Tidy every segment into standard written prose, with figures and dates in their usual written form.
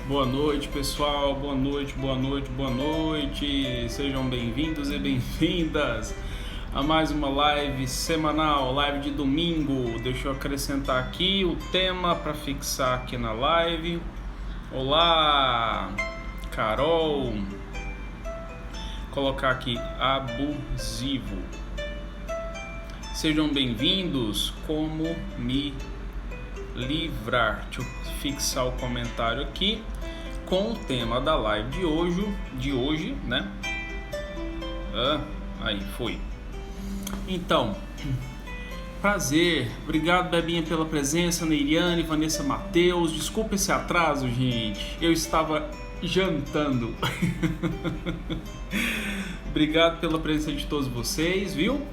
Boa noite, pessoal. Boa noite, boa noite, boa noite. Sejam bem-vindos e bem-vindas a mais uma live semanal, live de domingo. Deixa eu acrescentar aqui o tema para fixar aqui na live. Olá, Carol. Colocar aqui abusivo. Sejam bem-vindos. Como me livrar? Deixa eu fixar o comentário aqui com o tema da live de hoje, né? Aí foi. Então, prazer. Obrigado, Bebinha, pela presença. Neiriane, Vanessa Matheus. Desculpa esse atraso, gente. Eu estava jantando. Obrigado pela presença de todos vocês, viu?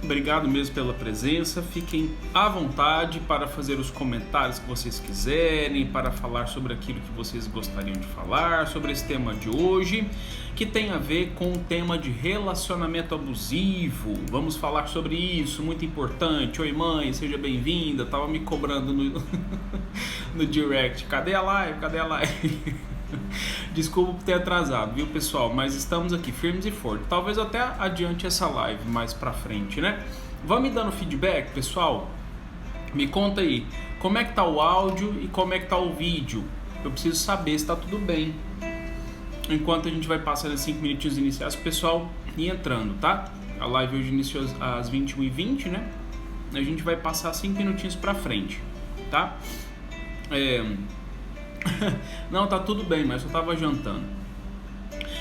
Obrigado mesmo pela presença. Fiquem à vontade para fazer os comentários que vocês quiserem, para falar sobre aquilo que vocês gostariam de falar, sobre esse tema de hoje, que tem a ver com o tema de relacionamento abusivo. Vamos falar sobre isso, muito importante. Oi, mãe, seja bem-vinda. Tava me cobrando no direct. Cadê a live? Cadê a live? Desculpa por ter atrasado, viu, pessoal? Mas estamos aqui firmes e fortes. Talvez eu até adiante essa live mais pra frente, né? Vão me dando feedback, pessoal? Me conta aí, como é que tá o áudio e como é que tá o vídeo? Eu preciso saber se tá tudo bem. Enquanto a gente vai passando os 5 minutinhos iniciais, o pessoal ir entrando, tá? A live hoje iniciou às 21h20, né? A gente vai passar 5 minutinhos pra frente, tá? Não, tá tudo bem, mas eu tava jantando.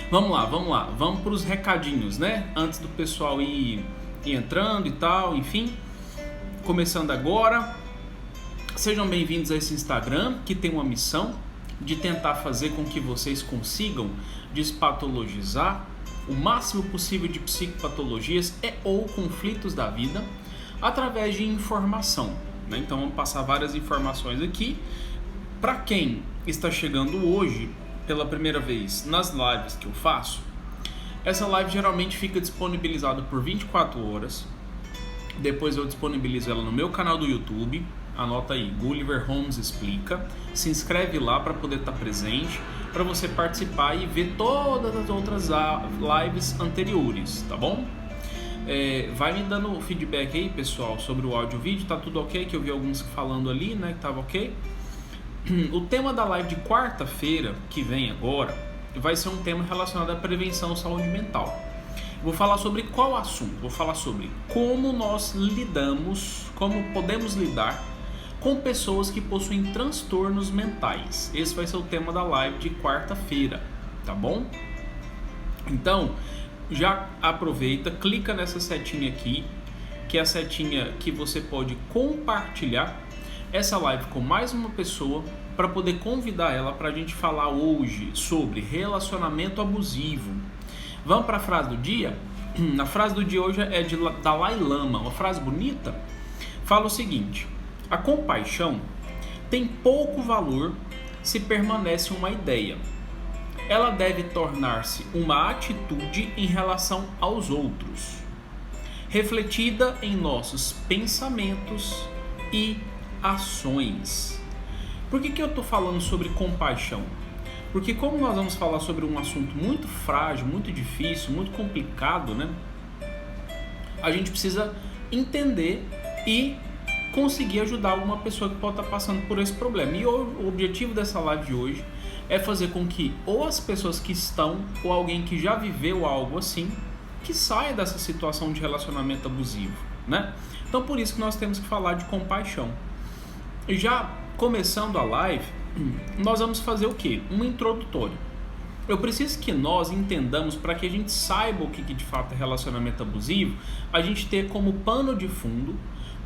Vamos lá, vamos pros recadinhos, né? Antes do pessoal ir entrando e tal, enfim. Começando agora. Sejam bem-vindos a esse Instagram, que tem uma missão de tentar fazer com que vocês consigam despatologizar o máximo possível de psicopatologias ou conflitos da vida através de informação, né? Então vamos passar várias informações aqui. Para quem está chegando hoje pela primeira vez nas lives que eu faço, essa live geralmente fica disponibilizada por 24 horas. Depois eu disponibilizo ela no meu canal do YouTube. Anota aí, Gulliver Holmes Explica. Se inscreve lá para poder estar presente, para você participar e ver todas as outras lives anteriores, tá bom? Vai me dando feedback aí, pessoal, sobre o áudio e o vídeo. Tá tudo ok? Que eu vi alguns falando ali, né, que tava ok. O tema da live de quarta-feira, que vem agora, vai ser um tema relacionado à prevenção à saúde mental. Vou falar sobre qual assunto? Vou falar sobre como nós lidamos, como podemos lidar com pessoas que possuem transtornos mentais. Esse vai ser o tema da live de quarta-feira, tá bom? Então, já aproveita, clica nessa setinha aqui, que é a setinha que você pode compartilhar essa live com mais uma pessoa para poder convidar ela para a gente falar hoje sobre relacionamento abusivo. Vamos para a frase do dia? A frase do dia hoje é de Dalai Lama, uma frase bonita. Fala o seguinte: a compaixão tem pouco valor se permanece uma ideia. Ela deve tornar-se uma atitude em relação aos outros, refletida em nossos pensamentos e ações. Por que eu estou falando sobre compaixão? Porque como nós vamos falar sobre um assunto muito frágil, muito difícil, muito complicado, né? A gente precisa entender e conseguir ajudar alguma pessoa que pode estar passando por esse problema. E o objetivo dessa live de hoje é fazer com que ou as pessoas que estão ou alguém que já viveu algo assim, que saia dessa situação de relacionamento abusivo, né? Então por isso que nós temos que falar de compaixão. Já começando a live, nós vamos fazer o quê? Um introdutório. Eu preciso que nós entendamos, para que a gente saiba o que de fato é relacionamento abusivo, a gente ter como pano de fundo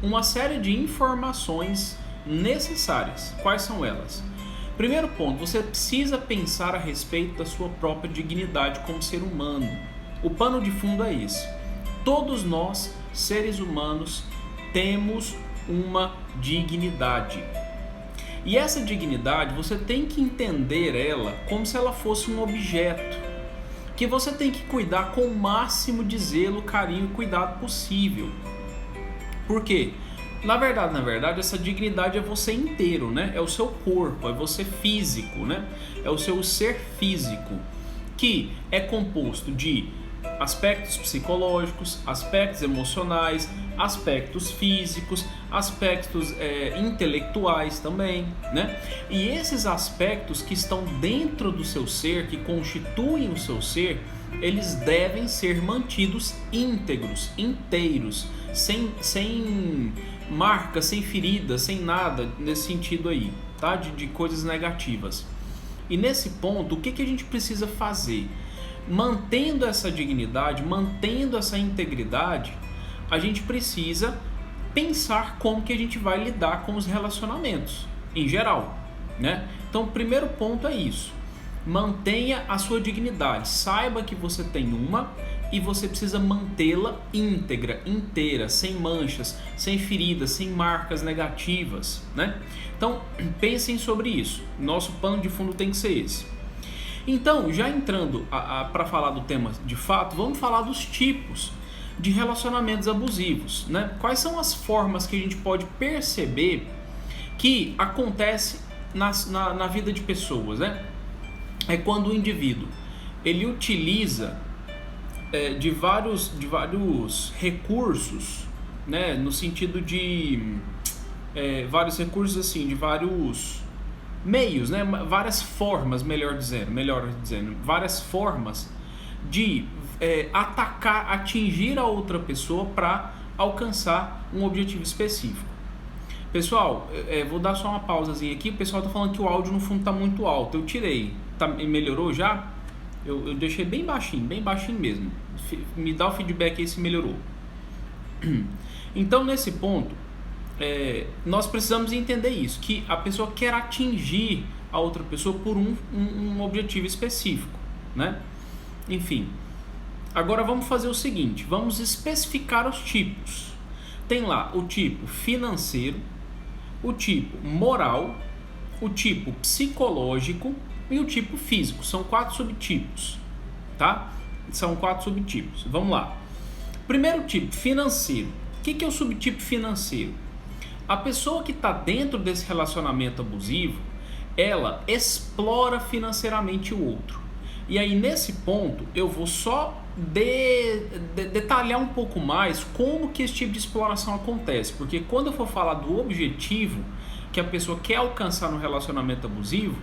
uma série de informações necessárias. Quais são elas? Primeiro ponto, você precisa pensar a respeito da sua própria dignidade como ser humano. O pano de fundo é esse. Todos nós, seres humanos, temos uma dignidade. E essa dignidade, você tem que entender ela como se ela fosse um objeto, que você tem que cuidar com o máximo de zelo, carinho e cuidado possível. Por quê? Na verdade, essa dignidade é você inteiro, né? É o seu corpo, é você físico, né? É o seu ser físico, que é composto de aspectos psicológicos, aspectos emocionais, aspectos físicos, aspectos intelectuais também, né? E esses aspectos que estão dentro do seu ser, que constituem o seu ser, eles devem ser mantidos íntegros, inteiros, sem marcas, sem feridas, sem nada nesse sentido aí, tá? De coisas negativas. E nesse ponto, o que a gente precisa fazer? Mantendo essa dignidade, mantendo essa integridade, a gente precisa pensar como que a gente vai lidar com os relacionamentos, em geral, né? Então, o primeiro ponto é isso. Mantenha a sua dignidade. Saiba que você tem uma e você precisa mantê-la íntegra, inteira, sem manchas, sem feridas, sem marcas negativas, né? Então, pensem sobre isso. Nosso pano de fundo tem que ser esse. Então, já entrando para falar do tema de fato, vamos falar dos tipos de relacionamentos abusivos, né? Quais são as formas que a gente pode perceber que acontece na vida de pessoas, né? É quando o indivíduo ele utiliza de vários recursos, né? No sentido de vários recursos assim, de vários meios, né? Várias formas, melhor dizendo, várias formas de atacar, atingir a outra pessoa para alcançar um objetivo específico. Pessoal, vou dar só uma pausazinha aqui. O pessoal está falando que o áudio no fundo está muito alto. Eu tirei. Melhorou já? Eu deixei bem baixinho mesmo. Me dá o feedback aí se melhorou. Então, nesse ponto, nós precisamos entender isso, que a pessoa quer atingir a outra pessoa por um objetivo específico, né? Enfim, agora vamos fazer o seguinte, vamos especificar os tipos. Tem lá o tipo financeiro, o tipo moral, o tipo psicológico e o tipo físico. São 4 subtipos, tá? São 4 subtipos. Vamos lá. Primeiro tipo, financeiro. O que é o subtipo financeiro? A pessoa que está dentro desse relacionamento abusivo, ela explora financeiramente o outro. E aí nesse ponto eu vou só detalhar um pouco mais como que esse tipo de exploração acontece. Porque quando eu for falar do objetivo que a pessoa quer alcançar no relacionamento abusivo,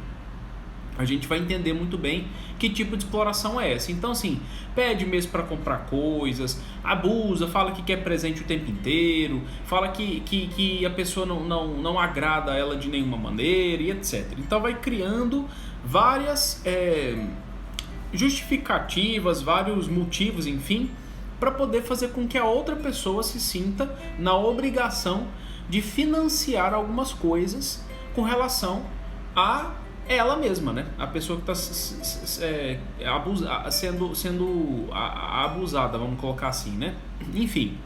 a gente vai entender muito bem que tipo de exploração é essa. Então assim, pede mesmo para comprar coisas, abusa, fala que quer presente o tempo inteiro, fala que a pessoa não agrada a ela de nenhuma maneira e etc. Então vai criando várias justificativas, vários motivos, enfim, para poder fazer com que a outra pessoa se sinta na obrigação de financiar algumas coisas com relação a ela mesma, né? A pessoa que está sendo abusada, vamos colocar assim, né? Enfim.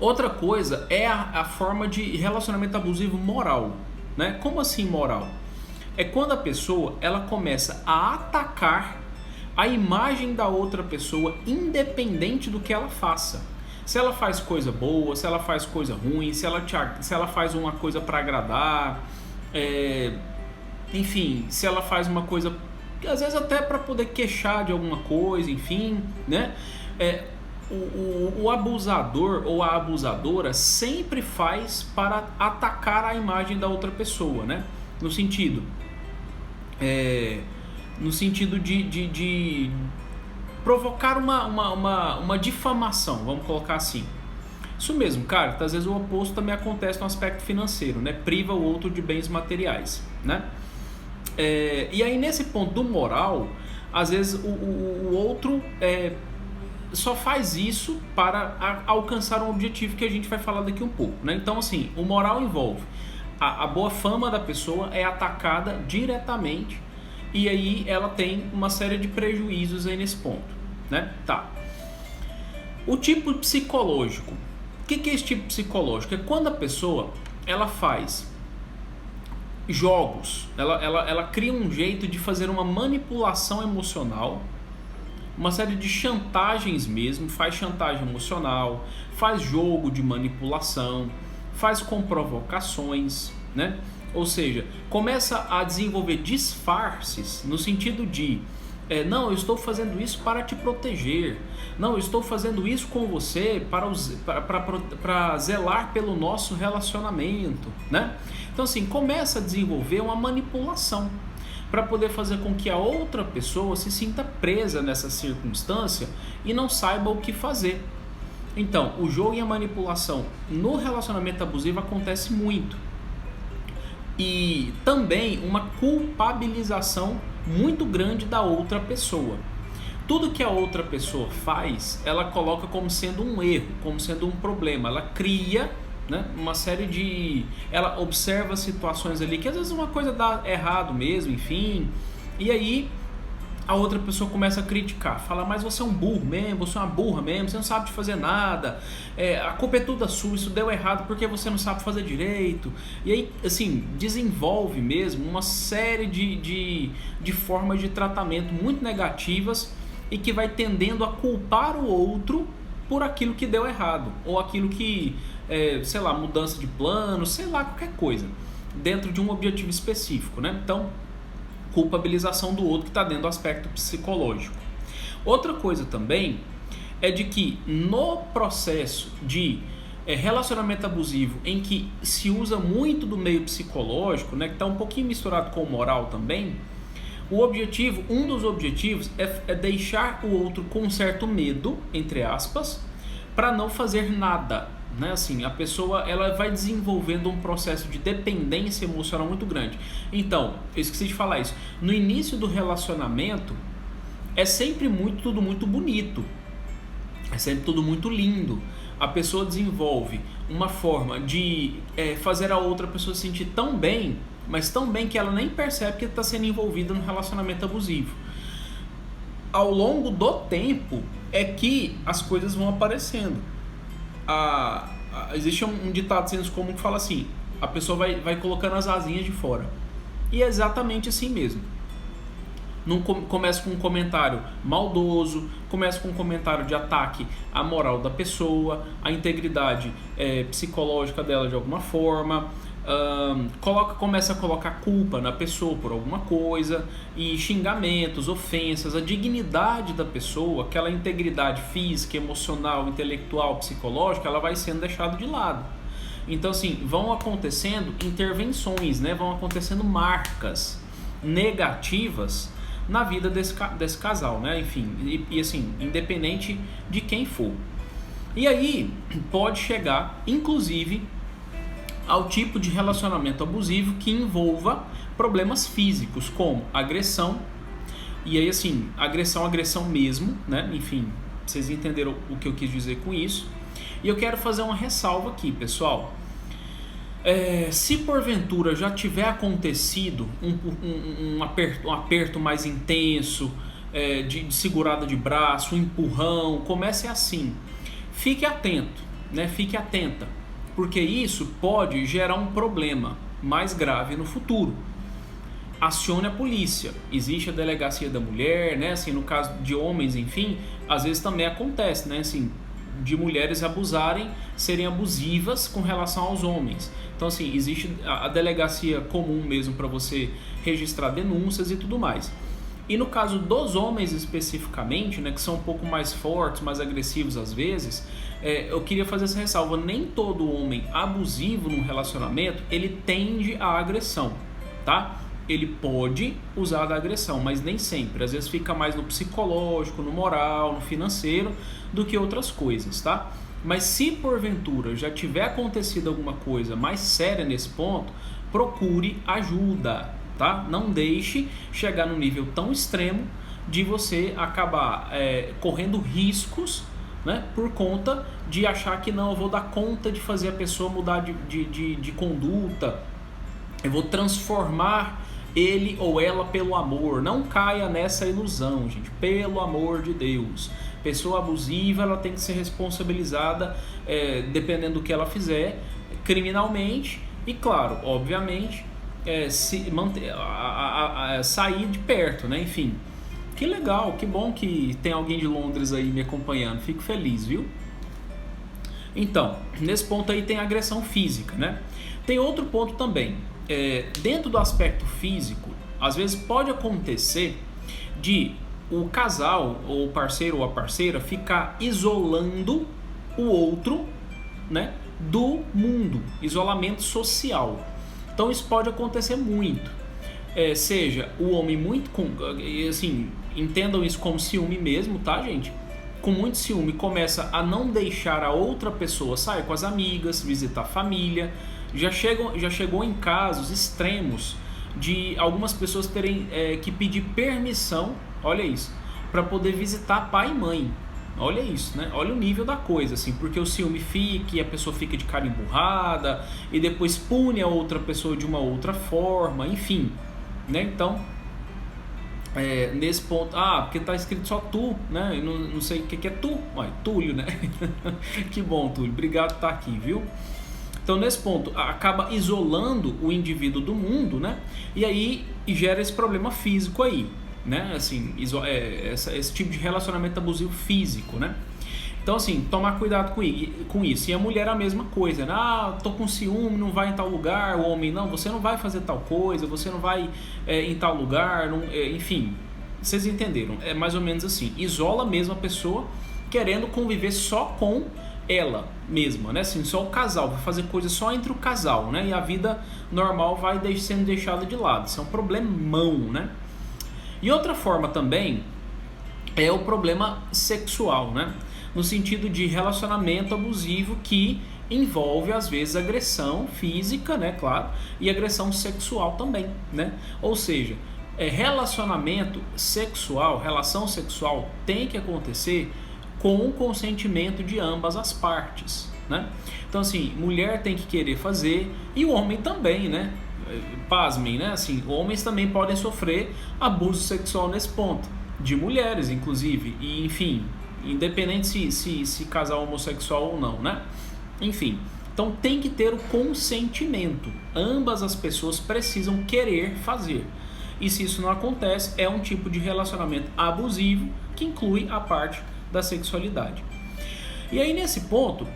Outra coisa é a forma de relacionamento abusivo moral, né? Como assim moral? É quando a pessoa ela começa a atacar a imagem da outra pessoa, independente do que ela faça. Se ela faz coisa boa, se ela faz coisa ruim, se ela faz uma coisa para agradar, enfim, se ela faz uma coisa, às vezes até para poder queixar de alguma coisa, enfim, né? O abusador ou a abusadora sempre faz para atacar a imagem da outra pessoa, né? No sentido de provocar uma difamação, vamos colocar assim. Isso mesmo, cara, às vezes o oposto também acontece no aspecto financeiro, né? Priva o outro de bens materiais, né? E aí nesse ponto do moral, às vezes o outro só faz isso para alcançar um objetivo que a gente vai falar daqui um pouco, né? Então assim, o moral envolve a boa fama da pessoa é atacada diretamente e aí ela tem uma série de prejuízos aí nesse ponto, né? Tá. O tipo psicológico. O que é esse tipo psicológico? É quando a pessoa ela faz jogos, ela cria um jeito de fazer uma manipulação emocional, uma série de chantagens mesmo, faz chantagem emocional, faz jogo de manipulação, faz com provocações, né? Ou seja, começa a desenvolver disfarces no sentido de não, eu estou fazendo isso para te proteger. Não, eu estou fazendo isso com você para zelar pelo nosso relacionamento, né? Então assim, começa a desenvolver uma manipulação para poder fazer com que a outra pessoa se sinta presa nessa circunstância e não saiba o que fazer. Então, o jogo e a manipulação no relacionamento abusivo acontece muito. E também uma culpabilização muito grande da outra pessoa. Tudo que a outra pessoa faz, ela coloca como sendo um erro, como sendo um problema. Ela cria, né, uma série de... Ela observa situações ali que às vezes uma coisa dá errado mesmo, enfim. E aí a outra pessoa começa a criticar, fala, mas você é um burro mesmo, você é uma burra mesmo, você não sabe de fazer nada, a culpa é toda sua, isso deu errado porque você não sabe fazer direito. E aí, assim, desenvolve mesmo uma série de formas de tratamento muito negativas e que vai tendendo a culpar o outro por aquilo que deu errado, ou aquilo que, sei lá, mudança de plano, sei lá, qualquer coisa, dentro de um objetivo específico, né? Então, culpabilização do outro que está dentro do aspecto psicológico. Outra coisa também é de que no processo de relacionamento abusivo, em que se usa muito do meio psicológico, né, que está um pouquinho misturado com o moral também, um dos objetivos é deixar o outro com um certo medo, entre aspas, para não fazer nada. Né? Assim, a pessoa ela vai desenvolvendo um processo de dependência emocional muito grande. Então, eu esqueci de falar isso. No início do relacionamento, é sempre tudo muito bonito. É sempre tudo muito lindo. A pessoa desenvolve uma forma de fazer a outra pessoa se sentir tão bem, mas tão bem que ela nem percebe que está sendo envolvida no relacionamento abusivo. Ao longo do tempo é que as coisas vão aparecendo. Existe um ditado senso comum que fala assim: a pessoa vai colocando as asinhas de fora. E é exatamente assim mesmo. Não começa com um comentário maldoso, começa com um comentário de ataque à moral da pessoa, à integridade psicológica dela de alguma forma. Começa a colocar culpa na pessoa por alguma coisa, e xingamentos, ofensas, a dignidade da pessoa, aquela integridade física, emocional, intelectual, psicológica, ela vai sendo deixada de lado. Então assim, vão acontecendo intervenções, né? Vão acontecendo marcas negativas na vida desse casal, né? Enfim, e assim, independente de quem for. E aí pode chegar, inclusive, ao tipo de relacionamento abusivo que envolva problemas físicos, como agressão. E aí assim, agressão mesmo, né? Enfim, vocês entenderam o que eu quis dizer com isso. E eu quero fazer uma ressalva aqui, pessoal. Se porventura já tiver acontecido um aperto mais intenso, de segurada de braço, um empurrão, comece assim. Fique atento, né? Fique atenta, porque isso pode gerar um problema mais grave no futuro. Acione a polícia. Existe a delegacia da mulher, né? Assim, no caso de homens, enfim, às vezes também acontece, né? Assim, de mulheres serem abusivas com relação aos homens. Então, assim, existe a delegacia comum mesmo para você registrar denúncias e tudo mais. E no caso dos homens especificamente, né, que são um pouco mais fortes, mais agressivos às vezes, eu queria fazer essa ressalva: nem todo homem abusivo num relacionamento, ele tende à agressão, tá? Ele pode usar da agressão, mas nem sempre. Às vezes fica mais no psicológico, no moral, no financeiro, do que outras coisas, tá? Mas se porventura já tiver acontecido alguma coisa mais séria nesse ponto, procure ajuda, tá? Não deixe chegar no nível tão extremo de você acabar correndo riscos, né, por conta de achar que não, eu vou dar conta de fazer a pessoa mudar de conduta, eu vou transformar ele ou ela pelo amor. Não caia nessa ilusão, gente, pelo amor de Deus. Pessoa abusiva, ela tem que ser responsabilizada, dependendo do que ela fizer, criminalmente, e claro, obviamente, sair de perto, né? Enfim, que legal, que bom que tem alguém de Londres aí me acompanhando, fico feliz, viu? Então, nesse ponto aí tem agressão física, né? Tem outro ponto também. Dentro do aspecto físico, às vezes pode acontecer de o casal, ou o parceiro ou a parceira, ficar isolando o outro, né, do mundo, isolamento social. Então isso pode acontecer muito. Seja o homem muito, assim, entendam isso como ciúme mesmo, tá, gente? Com muito ciúme, começa a não deixar a outra pessoa sair com as amigas, visitar a família. Já chegou em casos extremos de algumas pessoas terem que pedir permissão, olha isso, para poder visitar pai e mãe. Olha isso, né? Olha o nível da coisa, assim, porque o ciúme fica e a pessoa fica de cara emburrada e depois pune a outra pessoa de uma outra forma, enfim, né? Então, nesse ponto, porque tá escrito só tu, né? Eu não sei o que é tu, Túlio, né? Que bom, Túlio, obrigado por estar aqui, viu? Então, nesse ponto, acaba isolando o indivíduo do mundo, né? E aí gera esse problema físico aí, né? Assim, esse tipo de relacionamento abusivo físico, né? Então, assim, tomar cuidado com isso. E a mulher a mesma coisa, né? Tô com ciúme, não vai em tal lugar. O homem, não, você não vai fazer tal coisa, você não vai em tal lugar, enfim, vocês entenderam. É mais ou menos assim, isola mesmo a pessoa, querendo conviver só com ela mesma, né? Assim, só o casal, vai fazer coisa só entre o casal, né? E a vida normal vai sendo deixada de lado. Isso é um problemão, né? E outra forma também é o problema sexual, né? No sentido de relacionamento abusivo que envolve, às vezes, agressão física, né? Claro, e agressão sexual também, né? Ou seja, relacionamento sexual, relação sexual tem que acontecer com o consentimento de ambas as partes, né? Então, assim, mulher tem que querer fazer e o homem também, né? Pasmem, né? Assim, homens também podem sofrer abuso sexual nesse ponto, de mulheres, inclusive, e enfim, independente se casal homossexual ou não, né? Enfim, então tem que ter o consentimento. Ambas as pessoas precisam querer fazer. E se isso não acontece, é um tipo de relacionamento abusivo que inclui a parte da sexualidade. E aí, nesse ponto,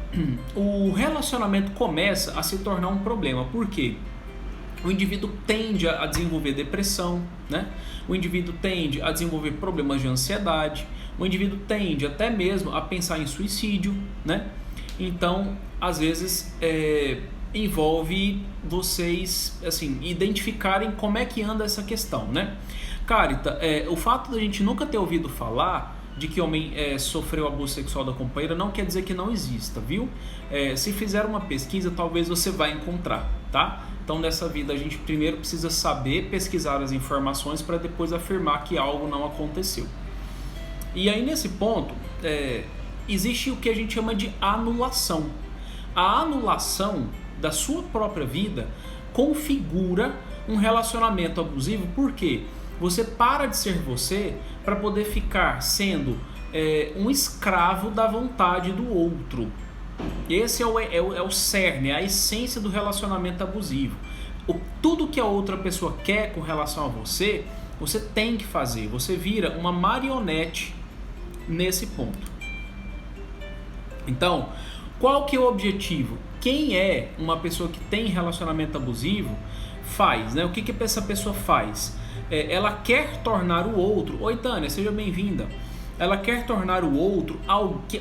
o relacionamento começa a se tornar um problema. Por quê? O indivíduo tende a desenvolver depressão, né? O indivíduo tende a desenvolver problemas de ansiedade, o indivíduo tende até mesmo a pensar em suicídio, né? Então, às vezes, envolve vocês, assim, identificarem como é que anda essa questão, né? Carita, o fato da gente nunca ter ouvido falar de que homem sofreu abuso sexual da companheira não quer dizer que não exista, viu? Se fizer uma pesquisa, talvez você vai encontrar, tá? Então, nessa vida, a gente primeiro precisa saber pesquisar as informações para depois afirmar que algo não aconteceu. E aí, nesse ponto, existe o que a gente chama de anulação. A anulação da sua própria vida configura um relacionamento abusivo, porque você para de ser você para poder ficar sendo um escravo da vontade do outro. Esse é o cerne, é a essência do relacionamento abusivo. Tudo que a outra pessoa quer com relação a você, você tem que fazer. Você vira uma marionete nesse ponto. Então, qual que é o objetivo? Quem é uma pessoa que tem relacionamento abusivo faz, né? O que essa pessoa faz? Ela quer tornar o outro... Oi, Tânia, seja bem-vinda. Ela quer tornar o outro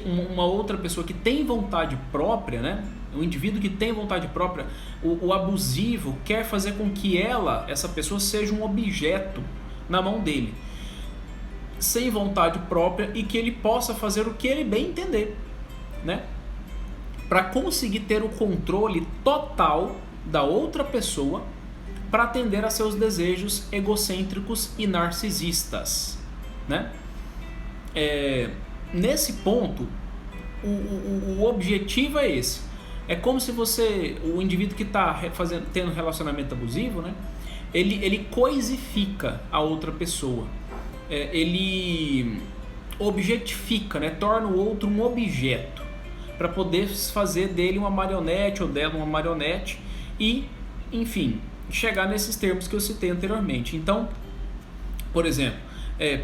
uma outra pessoa que tem vontade própria, né? O indivíduo que tem vontade própria, o abusivo quer fazer com que essa pessoa seja um objeto na mão dele, sem vontade própria, e que ele possa fazer o que ele bem entender, né? Para conseguir ter o controle total da outra pessoa para atender a seus desejos egocêntricos e narcisistas, né? Nesse ponto, o objetivo é esse. É como se o indivíduo que está tendo relacionamento abusivo, né? Ele coisifica a outra pessoa. Ele objetifica, né? Torna o outro um objeto para poder fazer dele uma marionete ou dela uma marionete e, enfim, chegar nesses termos que eu citei anteriormente. Então, por exemplo,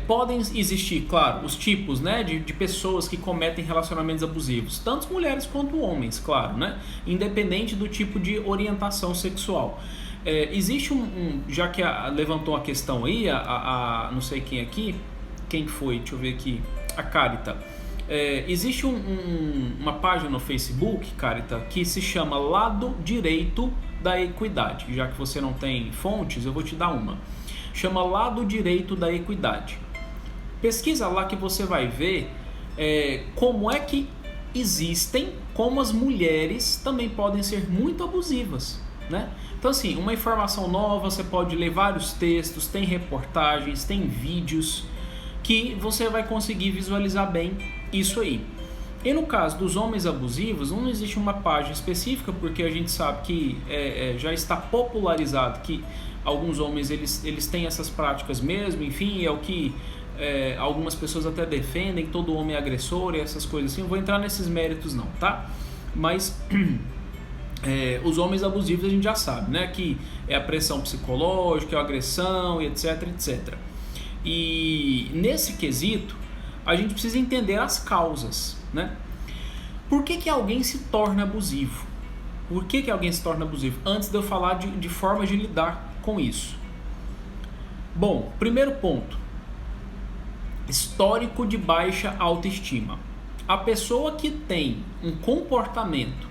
Podem existir, claro, os tipos, né, de pessoas que cometem relacionamentos abusivos, tanto mulheres quanto homens, claro, né, independente do tipo de orientação sexual. Existe já que levantou a questão aí, não sei quem aqui, quem foi, deixa eu ver aqui, a Carita. Existe uma página no Facebook, Carita, que se chama Lado Direito da Equidade. Já que você não tem fontes, eu vou te dar uma. Chama Lado Direito da Equidade. Pesquisa lá que você vai ver como é que como as mulheres também podem ser muito abusivas, né? Então assim, uma informação nova, você pode ler vários textos, tem reportagens, tem vídeos que você vai conseguir visualizar bem isso aí. E no caso dos homens abusivos, não existe uma página específica, porque a gente sabe que já está popularizado que alguns homens eles têm essas práticas mesmo, enfim, é o que algumas pessoas até defendem, todo homem é agressor e essas coisas assim. Não vou entrar nesses méritos não, tá? Mas os homens abusivos a gente já sabe, né? Que é a pressão psicológica, é a agressão, e etc, etc. E nesse quesito, a gente precisa entender as causas, né? Por que alguém se torna abusivo? Por que alguém se torna abusivo? Antes de eu falar de formas de lidar com isso. Bom, primeiro ponto. Histórico de baixa autoestima. A pessoa que tem um comportamento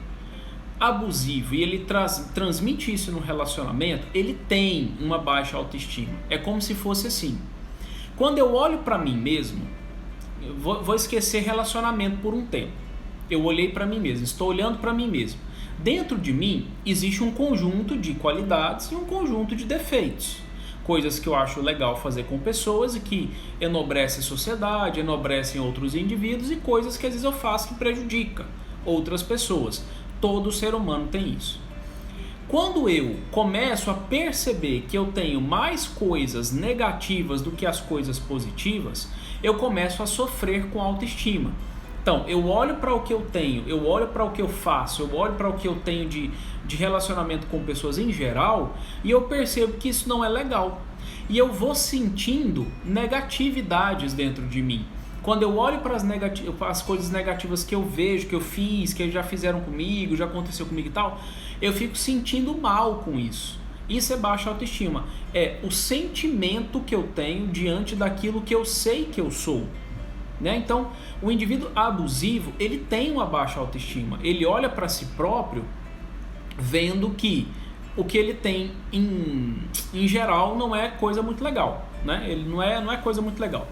abusivo e ele transmite isso no relacionamento, ele tem uma baixa autoestima. É como se fosse assim. Quando eu olho para mim mesmo, eu vou esquecer relacionamento por um tempo. Eu olhei para mim mesmo, estou olhando para mim mesmo. Dentro de mim existe um conjunto de qualidades e um conjunto de defeitos. Coisas que eu acho legal fazer com pessoas e que enobrece a sociedade, enobrecem outros indivíduos, e coisas que às vezes eu faço que prejudica outras pessoas. Todo ser humano tem isso. Quando eu começo a perceber que eu tenho mais coisas negativas do que as coisas positivas, eu começo a sofrer com autoestima. Então, eu olho para o que eu tenho, eu olho para o que eu faço, eu olho para o que eu tenho de relacionamento com pessoas em geral, e eu percebo que isso não é legal. E eu vou sentindo negatividades dentro de mim. Quando eu olho para as coisas negativas que eu vejo, que eu fiz, que já fizeram comigo, já aconteceu comigo e tal, eu fico sentindo mal com isso. Isso é baixa autoestima. É o sentimento que eu tenho diante daquilo que eu sei que eu sou. Né? Então, o indivíduo abusivo, ele tem uma baixa autoestima. Ele olha para si próprio vendo que o que ele tem em geral não é coisa muito legal. Né? Ele não é coisa muito legal.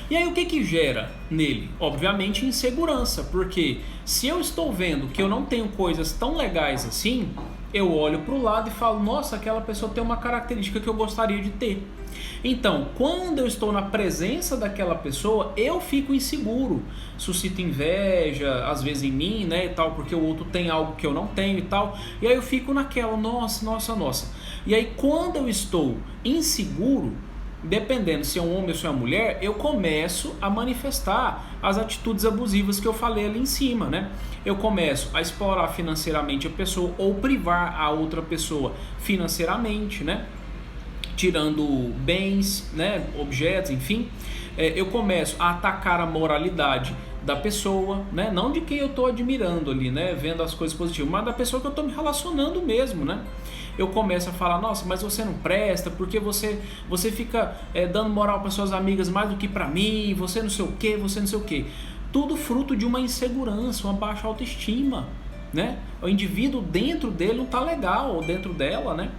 E aí o que gera nele? Obviamente insegurança, porque se eu estou vendo que eu não tenho coisas tão legais assim, eu olho para o lado e falo, nossa, aquela pessoa tem uma característica que eu gostaria de ter. Então, quando eu estou na presença daquela pessoa, eu fico inseguro, suscito inveja, às vezes em mim, né, e tal, porque o outro tem algo que eu não tenho e tal, e aí eu fico naquela, nossa. E aí quando eu estou inseguro, dependendo se é um homem ou se é uma mulher, eu começo a manifestar as atitudes abusivas que eu falei ali em cima, né? Eu começo a explorar financeiramente a pessoa ou privar a outra pessoa financeiramente, né? Tirando bens, né? Objetos, enfim. Eu começo a atacar a moralidade da pessoa, né? Não de quem eu estou admirando ali, né? Vendo as coisas positivas, mas da pessoa que eu estou me relacionando mesmo, né? Eu começo a falar, nossa, mas você não presta, porque você fica dando moral para suas amigas mais do que para mim, você não sei o que. Tudo fruto de uma insegurança, uma baixa autoestima, né? O indivíduo dentro dele não tá legal, ou dentro dela, né?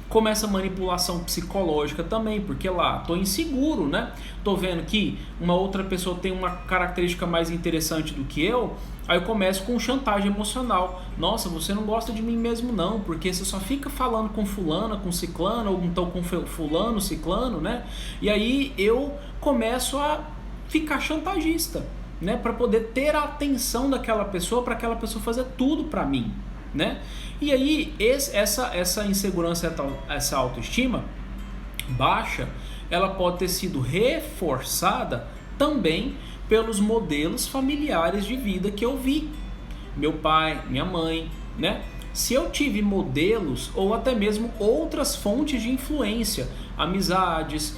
Começa a manipulação psicológica também, porque lá, tô inseguro, né? Tô vendo que uma outra pessoa tem uma característica mais interessante do que eu, aí eu começo com chantagem emocional. Nossa, você não gosta de mim mesmo não, porque você só fica falando com fulana, com ciclano, ou então com fulano, ciclano, né? E aí eu começo a ficar chantagista, né? Para poder ter a atenção daquela pessoa, para aquela pessoa fazer tudo para mim, né? E aí essa insegurança, essa autoestima baixa, ela pode ter sido reforçada também pelos modelos familiares de vida que eu vi. Meu pai, minha mãe, né? se eu tive modelos ou até mesmo outras fontes de influência, amizades,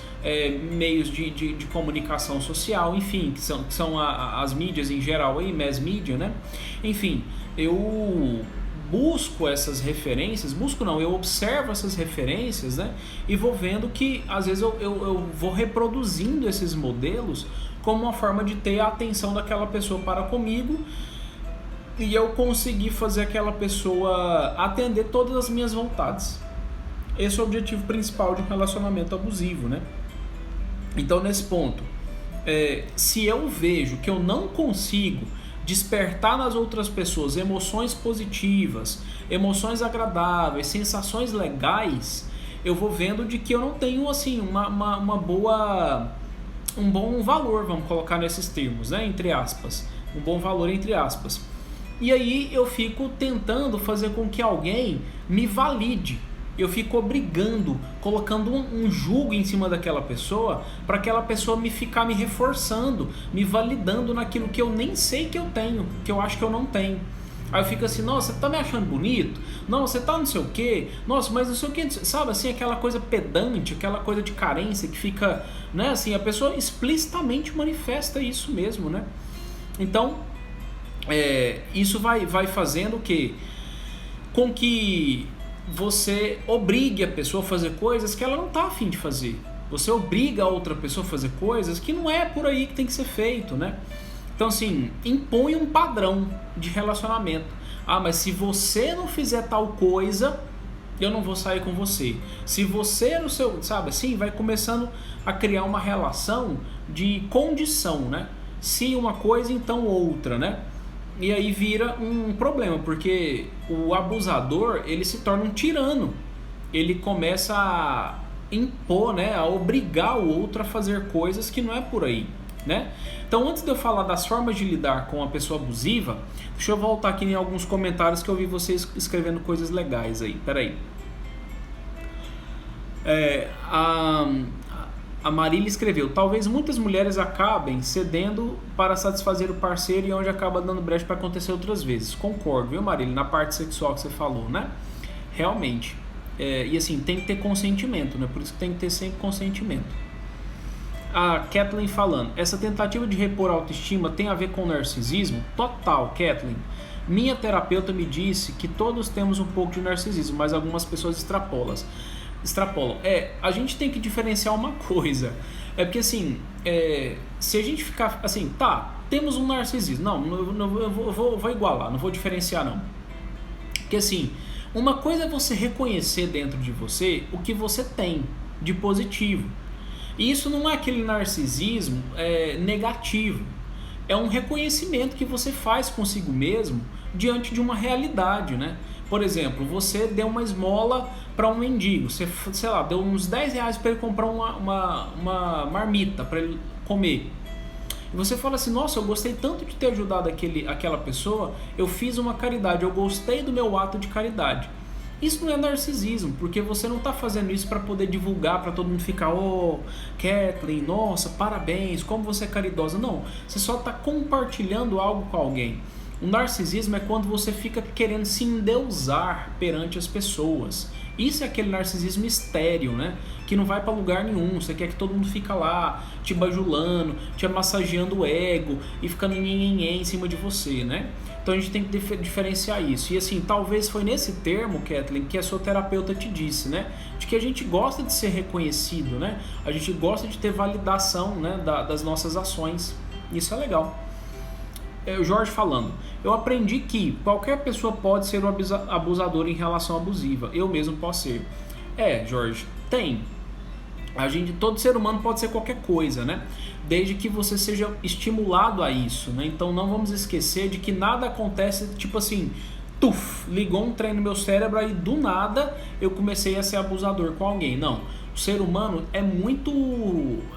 meios de comunicação social, enfim, que são as mídias em geral aí, mass media, né? Enfim, eu busco essas referências, eu observo essas referências, né? E vou vendo que às vezes eu vou reproduzindo esses modelos como uma forma de ter a atenção daquela pessoa para comigo e eu conseguir fazer aquela pessoa atender todas as minhas vontades. Esse é o objetivo principal de um relacionamento abusivo, né? Então, nesse ponto, se eu vejo que eu não consigo despertar nas outras pessoas emoções positivas, emoções agradáveis, sensações legais, eu vou vendo de que eu não tenho assim um bom valor, vamos colocar nesses termos, né? Entre aspas, um bom valor entre aspas. E aí eu fico tentando fazer com que alguém me valide. Eu fico obrigando, colocando um jugo em cima daquela pessoa para aquela pessoa ficar me reforçando, me validando naquilo que eu nem sei que eu tenho, que eu acho que eu não tenho. Aí eu fico assim, nossa, você tá me achando bonito? Não, você tá não sei o quê? Nossa, mas não sei o quê, sabe assim, aquela coisa pedante, aquela coisa de carência que fica, né, assim, a pessoa explicitamente manifesta isso mesmo, né? Então, isso vai fazendo o quê? Com que você obrigue a pessoa a fazer coisas que ela não tá a fim de fazer. Você obriga a outra pessoa a fazer coisas que não é por aí que tem que ser feito, né? Então, assim, impõe um padrão de relacionamento. Ah, mas se você não fizer tal coisa, eu não vou sair com você. Se você no seu, sabe assim, vai começando a criar uma relação de condição, né? Se uma coisa, então outra, né? E aí vira um problema, porque o abusador, ele se torna um tirano. Ele começa a impor, né, a obrigar o outro a fazer coisas que não é por aí, né? Então, antes de eu falar das formas de lidar com a pessoa abusiva, deixa eu voltar aqui em alguns comentários que eu vi vocês escrevendo coisas legais aí. Peraí. A Marília escreveu: talvez muitas mulheres acabem cedendo para satisfazer o parceiro e onde acaba dando brecha para acontecer outras vezes. Concordo, viu, Marília? Na parte sexual que você falou, né? Realmente. E assim, tem que ter consentimento, né? Por isso que tem que ter sempre consentimento. A Kathleen falando: essa tentativa de repor a autoestima tem a ver com narcisismo? Total, Kathleen. Minha terapeuta me disse que todos temos um pouco de narcisismo, mas algumas pessoas extrapolam. A gente tem que diferenciar uma coisa. Porque assim, se a gente ficar assim, tá, temos um narcisismo. Não, eu vou igualar, não vou diferenciar não. Porque assim, uma coisa é você reconhecer dentro de você o que você tem de positivo. E isso não é aquele narcisismo negativo. É um reconhecimento que você faz consigo mesmo diante de uma realidade, né? Por exemplo, você deu uma esmola para um mendigo, você, sei lá, deu uns 10 reais para ele comprar uma marmita para ele comer. E você fala assim, nossa, eu gostei tanto de ter ajudado aquela pessoa, eu fiz uma caridade, eu gostei do meu ato de caridade. Isso não é narcisismo, porque você não está fazendo isso para poder divulgar, para todo mundo ficar, oh, Kathleen, nossa, parabéns, como você é caridosa. Não, você só está compartilhando algo com alguém. O narcisismo é quando você fica querendo se endeusar perante as pessoas. Isso é aquele narcisismo estéril, né? Que não vai para lugar nenhum. Você quer que todo mundo fica lá te bajulando, te massageando o ego e ficando em cima de você, né? Então a gente tem que diferenciar isso. E assim, talvez foi nesse termo, Kathleen, que a sua terapeuta te disse, né? De que a gente gosta de ser reconhecido, né? A gente gosta de ter validação, né, das nossas ações. Isso é legal. O Jorge falando: eu aprendi que qualquer pessoa pode ser um abusador em relação abusiva. Eu mesmo posso ser. Jorge, tem. Todo ser humano pode ser qualquer coisa, né? Desde que você seja estimulado a isso, né? Então não vamos esquecer de que nada acontece, tipo assim, ligou um trem no meu cérebro e do nada eu comecei a ser abusador com alguém. Não. O ser humano é muito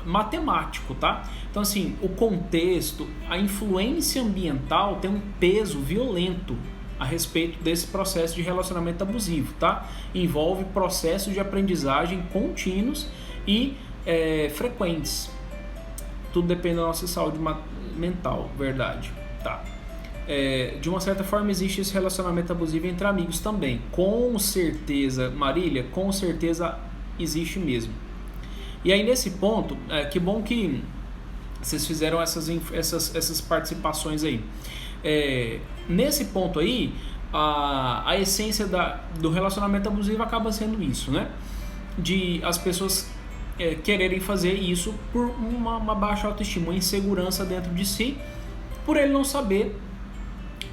matemático, tá? Então assim, o contexto, a influência ambiental tem um peso violento a respeito desse processo de relacionamento abusivo, tá? Envolve processos de aprendizagem contínuos e frequentes. Tudo depende da nossa saúde mental, verdade, tá? de uma certa forma existe esse relacionamento abusivo entre amigos também. Com certeza, Marília, com certeza existe mesmo. E aí nesse ponto, que bom que vocês fizeram essas participações aí. Nesse ponto aí, a essência do relacionamento abusivo acaba sendo isso, né? De as pessoas quererem fazer isso por uma baixa autoestima, uma insegurança dentro de si, por ele não saber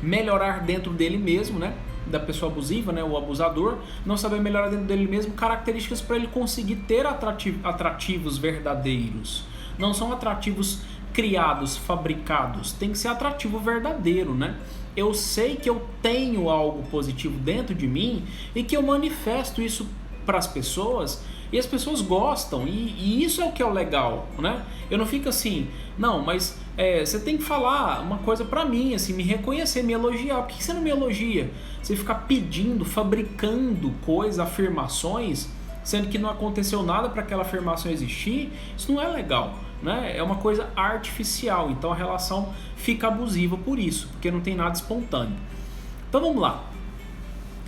melhorar dentro dele mesmo, né? Da pessoa abusiva, né? O abusador, não saber melhorar dentro dele mesmo características para ele conseguir ter atrativos verdadeiros. Não são atrativos criados, fabricados, tem que ser atrativo verdadeiro, né? Eu sei que eu tenho algo positivo dentro de mim e que eu manifesto isso para as pessoas e as pessoas gostam, e isso é o que é o legal, né? Eu não fico assim, não, mas você tem que falar uma coisa para mim, assim, me reconhecer, me elogiar. Por que você não me elogia? Você ficar pedindo, fabricando coisas, afirmações, sendo que não aconteceu nada para aquela afirmação existir, isso não é legal, né? É uma coisa artificial, então a relação fica abusiva por isso, porque não tem nada espontâneo. Então vamos lá.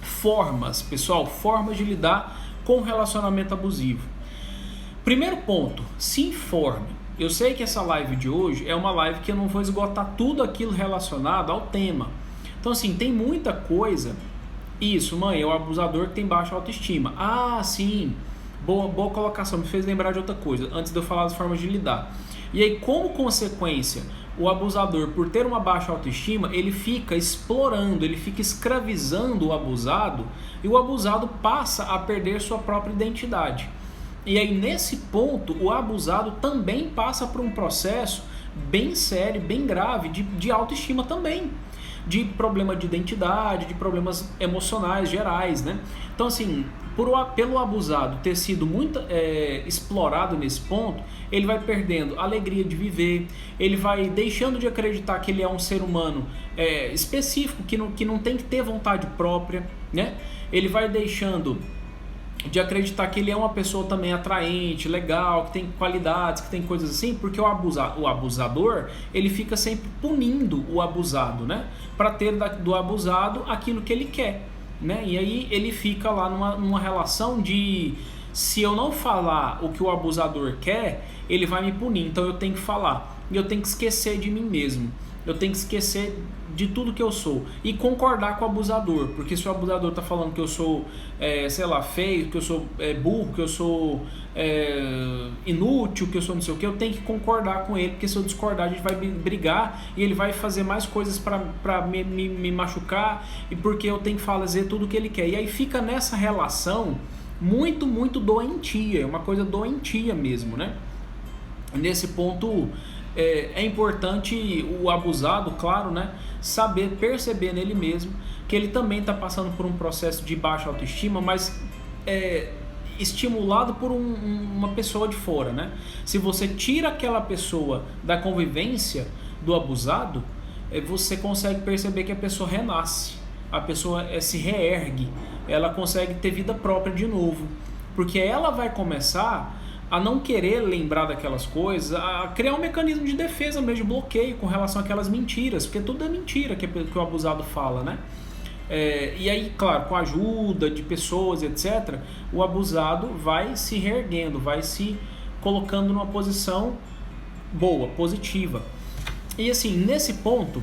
Formas, pessoal, formas de lidar com o relacionamento abusivo. Primeiro ponto, se informe. Eu sei que essa live de hoje é uma live que eu não vou esgotar tudo aquilo relacionado ao tema. Então assim, tem muita coisa. Isso, mãe, é o abusador que tem baixa autoestima. Ah, sim, boa colocação, me fez lembrar de outra coisa, antes de eu falar das formas de lidar. E aí, como consequência, o abusador, por ter uma baixa autoestima, ele fica explorando, ele fica escravizando o abusado, e o abusado passa a perder sua própria identidade. E aí, nesse ponto, o abusado também passa por um processo bem sério, bem grave, de autoestima também, de problema de identidade, de problemas emocionais gerais, né? Então, assim, pelo abusado ter sido muito explorado nesse ponto, ele vai perdendo a alegria de viver, ele vai deixando de acreditar que ele é um ser humano específico, que não tem que ter vontade própria, né? Ele vai deixando de acreditar que ele é uma pessoa também atraente, legal, que tem qualidades, que tem coisas assim, porque o abusador, ele fica sempre punindo o abusado, né? Para ter do abusado aquilo que ele quer, né? E aí ele fica lá numa relação de, se eu não falar o que o abusador quer, ele vai me punir, então eu tenho que falar, e eu tenho que esquecer de mim mesmo, eu tenho que esquecer de tudo que eu sou e concordar com o abusador, porque se o abusador tá falando que eu sou, sei lá, feio, que eu sou burro, que eu sou inútil, que eu sou não sei o que, eu tenho que concordar com ele, porque se eu discordar a gente vai brigar e ele vai fazer mais coisas para me machucar, e porque eu tenho que fazer tudo o que ele quer. E aí fica nessa relação muito, muito doentia, uma coisa doentia mesmo, né? Nesse ponto é importante o abusado, claro, né, saber perceber nele mesmo que ele também está passando por um processo de baixa autoestima, mas estimulado por uma pessoa de fora, né? Se você tira aquela pessoa da convivência do abusado, você consegue perceber que a pessoa renasce, a pessoa se reergue, ela consegue ter vida própria de novo, porque ela vai começar a não querer lembrar daquelas coisas, a criar um mecanismo de defesa mesmo, de bloqueio com relação àquelas mentiras, porque tudo é mentira que o abusado fala, né? E aí, claro, com a ajuda de pessoas, etc., o abusado vai se reerguendo, vai se colocando numa posição boa, positiva. E assim, nesse ponto,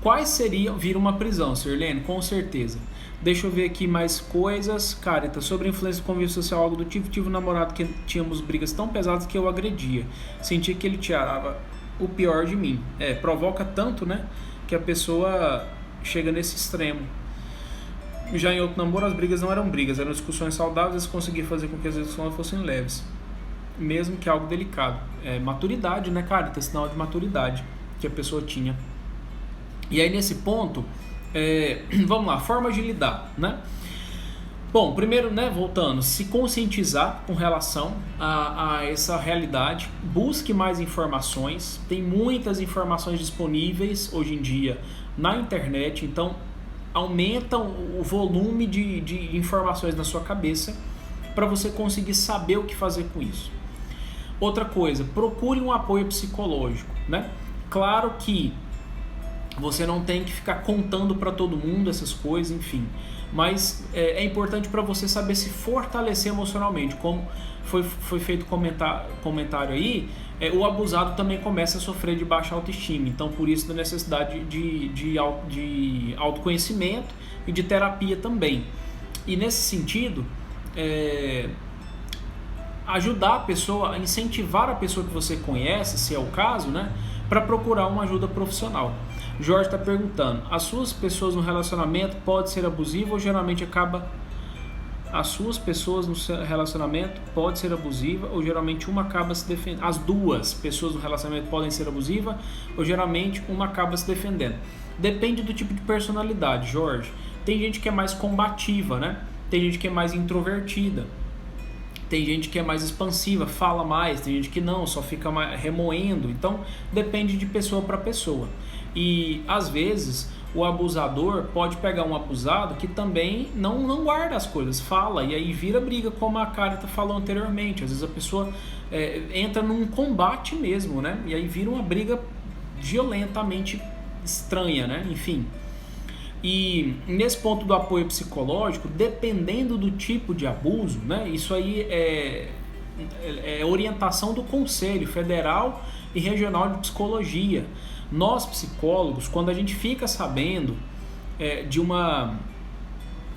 quais seriam... Vira uma prisão, Sirlene, com certeza. Deixa eu ver aqui mais coisas. Carita, sobre influência do convívio social, algo do tipo, tive um namorado que tínhamos brigas tão pesadas que eu agredia. Senti que ele tirava o pior de mim. Provoca tanto, né, que a pessoa chega nesse extremo. Já em outro namoro, as brigas não eram brigas, eram discussões saudáveis, e conseguia fazer com que as discussões fossem leves, mesmo que algo delicado. Maturidade, né, Carita? Sinal de maturidade que a pessoa tinha. E aí, nesse ponto... vamos lá, formas de lidar, né? Bom, primeiro, né, voltando, se conscientizar com relação a essa realidade, busque mais informações, tem muitas informações disponíveis hoje em dia na internet, então aumenta o volume de informações na sua cabeça para você conseguir saber o que fazer com isso. Outra coisa, procure um apoio psicológico, né? Claro que Você não tem que ficar contando para todo mundo essas coisas, enfim. Mas é importante para você saber se fortalecer emocionalmente. Como foi feito comentário aí, o abusado também começa a sofrer de baixa autoestima. Então, por isso, da necessidade de autoconhecimento e de terapia também. E nesse sentido, ajudar a pessoa, incentivar a pessoa que você conhece, se é o caso, né, para procurar uma ajuda profissional. Jorge está perguntando: as suas pessoas no relacionamento pode ser abusiva ou geralmente acaba... As suas pessoas no relacionamento pode ser abusiva ou geralmente uma acaba se defendendo? As duas pessoas no relacionamento podem ser abusivas ou geralmente uma acaba se defendendo? Depende do tipo de personalidade, Jorge. Tem gente que é mais combativa, né? Tem gente que é mais introvertida. Tem gente que é mais expansiva, fala mais. Tem gente que não, só fica remoendo. Então, depende de pessoa para pessoa. E, às vezes, o abusador pode pegar um abusado que também não guarda as coisas, fala, e aí vira briga, como a Carita falou anteriormente. Às vezes a pessoa entra num combate mesmo, né? E aí vira uma briga violentamente estranha, né? Enfim. E nesse ponto do apoio psicológico, dependendo do tipo de abuso, né? Isso aí é orientação do Conselho Federal e Regional de Psicologia. Nós, psicólogos, quando a gente fica sabendo de uma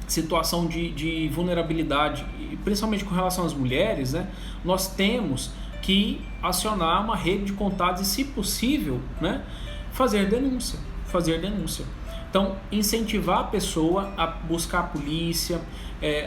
situação de vulnerabilidade, principalmente com relação às mulheres, né, nós temos que acionar uma rede de contatos e, se possível, né, fazer denúncia. Então, incentivar a pessoa a buscar a polícia,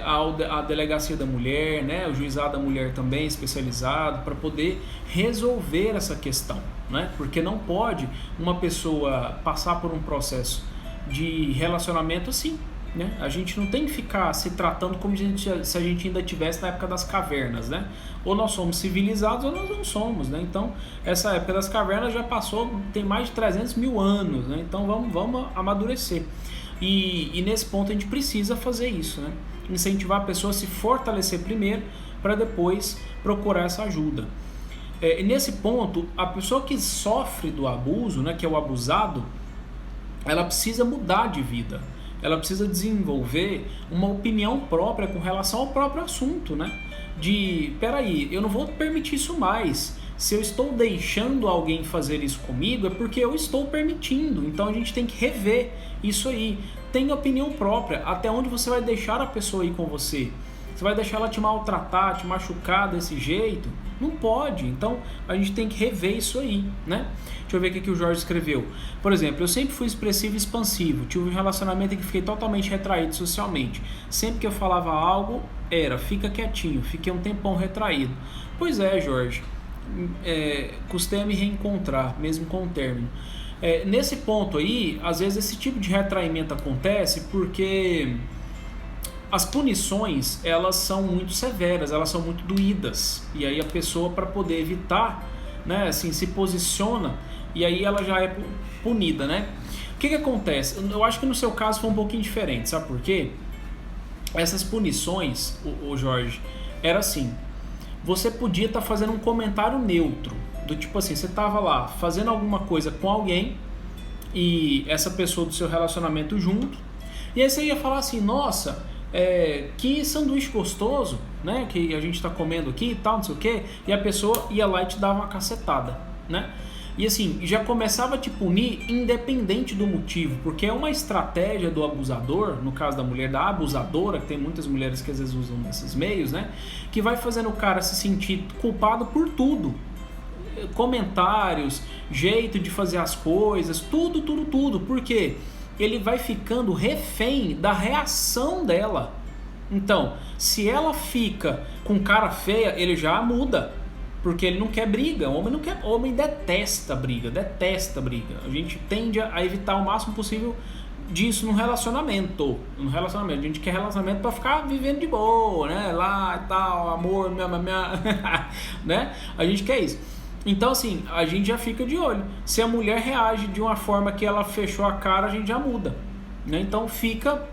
a delegacia da mulher, né, o juizado da mulher também especializado, para poder resolver essa questão, né? Porque não pode uma pessoa passar por um processo de relacionamento assim, né? A gente não tem que ficar se tratando como se a gente ainda estivesse na época das cavernas, né? Ou nós somos civilizados ou nós não somos, né? Então, essa época das cavernas já passou, tem mais de 300 mil anos, né? Então, vamos amadurecer. E nesse ponto a gente precisa fazer isso, né? Incentivar a pessoa a se fortalecer primeiro para depois procurar essa ajuda. Nesse ponto, a pessoa que sofre do abuso, né, que é o abusado, ela precisa mudar de vida. Ela precisa desenvolver uma opinião própria com relação ao próprio assunto, né? Peraí, eu não vou permitir isso mais. Se eu estou deixando alguém fazer isso comigo, é porque eu estou permitindo. Então a gente tem que rever isso aí. Tenha opinião própria. Até onde você vai deixar a pessoa ir com você? Você vai deixar ela te maltratar, te machucar desse jeito? Não pode. Então a gente tem que rever isso aí, né? Deixa eu ver o que o Jorge escreveu. Por exemplo, eu sempre fui expressivo e expansivo. Tive um relacionamento em que fiquei totalmente retraído socialmente. Sempre que eu falava algo, fica quietinho. Fiquei um tempão retraído. Pois é, Jorge. Custei a me reencontrar, mesmo com o término. Nesse ponto aí, às vezes esse tipo de retraimento acontece porque as punições, elas são muito severas, elas são muito doídas, e aí a pessoa, para poder evitar, né, assim, se posiciona, e aí ela já é punida, né? O que acontece? Eu acho que no seu caso foi um pouquinho diferente, sabe por quê? Essas punições, o Jorge, era assim: você podia estar fazendo um comentário neutro, do tipo assim, você estava lá fazendo alguma coisa com alguém, e essa pessoa do seu relacionamento junto, e aí você ia falar assim: nossa, que sanduíche gostoso, né, que a gente está comendo aqui e tal, não sei o que, e a pessoa ia lá e te dava uma cacetada, né? E assim, já começava a te punir independente do motivo, porque é uma estratégia do abusador, no caso da mulher, da abusadora, que tem muitas mulheres que às vezes usam nesses meios, né, que vai fazendo o cara se sentir culpado por tudo. Comentários, jeito de fazer as coisas, tudo, porque ele vai ficando refém da reação dela. Então, se ela fica com cara feia, ele já muda, porque ele não quer briga. Homem detesta briga. A gente tende a evitar o máximo possível disso no relacionamento. A gente quer relacionamento para ficar vivendo de boa, né? Lá e tal, amor, né? A gente quer isso. Então, assim, a gente já fica de olho. Se a mulher reage de uma forma que ela fechou a cara, a gente já muda, né? Então fica